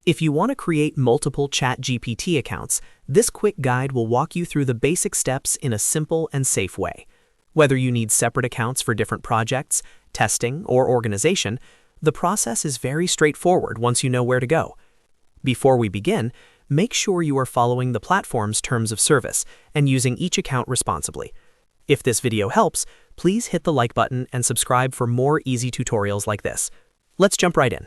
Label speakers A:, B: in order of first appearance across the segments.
A: If you want to create multiple ChatGPT accounts, this quick guide will walk you through the basic steps in a simple and safe way. Whether you need separate accounts for different projects, testing, or organization, the process is very straightforward once you know where to go. Before we begin, make sure you are following the platform's terms of service and using each account responsibly. If this video helps, please hit the like button and subscribe for more easy tutorials like this. Let's jump right in.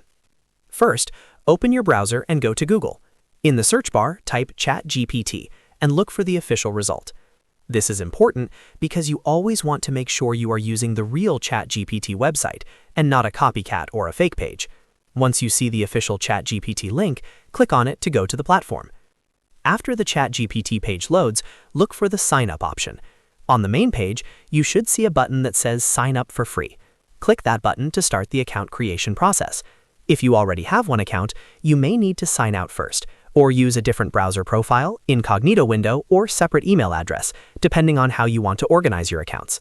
A: First, open your browser and go to Google. In the search bar, type ChatGPT and look for the official result. This is important because you always want to make sure you are using the real ChatGPT website and not a copycat or a fake page. Once you see the official ChatGPT link, click on it to go to the platform. After the ChatGPT page loads, look for the Sign Up option. On the main page, you should see a button that says Sign Up for free. Click that button to start the account creation process. If you already have one account, you may need to sign out first, or use a different browser profile, incognito window, or separate email address, depending on how you want to organize your accounts.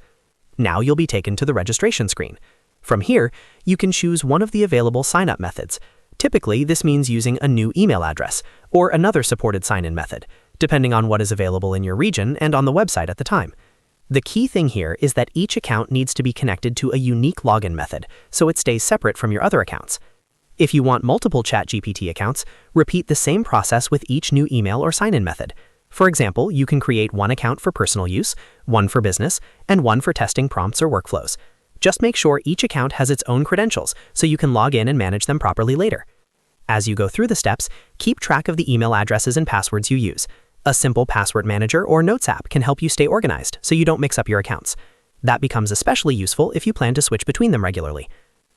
A: Now you'll be taken to the registration screen. From here, you can choose one of the available sign-up methods. Typically, this means using a new email address, or another supported sign-in method, depending on what is available in your region and on the website at the time. The key thing here is that each account needs to be connected to a unique login method, so it stays separate from your other accounts. If you want multiple ChatGPT accounts, repeat the same process with each new email or sign-in method. For example, you can create one account for personal use, one for business, and one for testing prompts or workflows. Just make sure each account has its own credentials so you can log in and manage them properly later. As you go through the steps, keep track of the email addresses and passwords you use. A simple password manager or notes app can help you stay organized so you don't mix up your accounts. That becomes especially useful if you plan to switch between them regularly.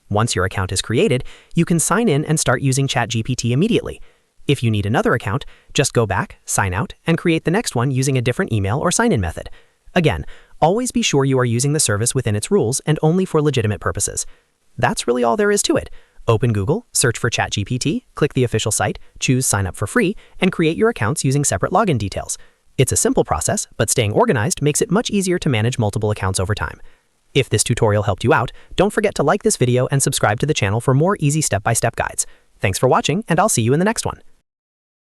A: Once your account is created, you can sign in and start using ChatGPT immediately. If you need another account, just go back, sign out, and create the next one using a different email or sign-in method. Again, always be sure you are using the service within its rules and only for legitimate purposes. That's really all there is to it. Open Google, search for ChatGPT, click the official site, choose Sign Up for Free, and create your accounts using separate login details. It's a simple process, but staying organized makes it much easier to manage multiple accounts over time. If this tutorial helped you out, don't forget to like this video and subscribe to the channel for more easy step-by-step guides. Thanks for watching, and I'll see you in the next one.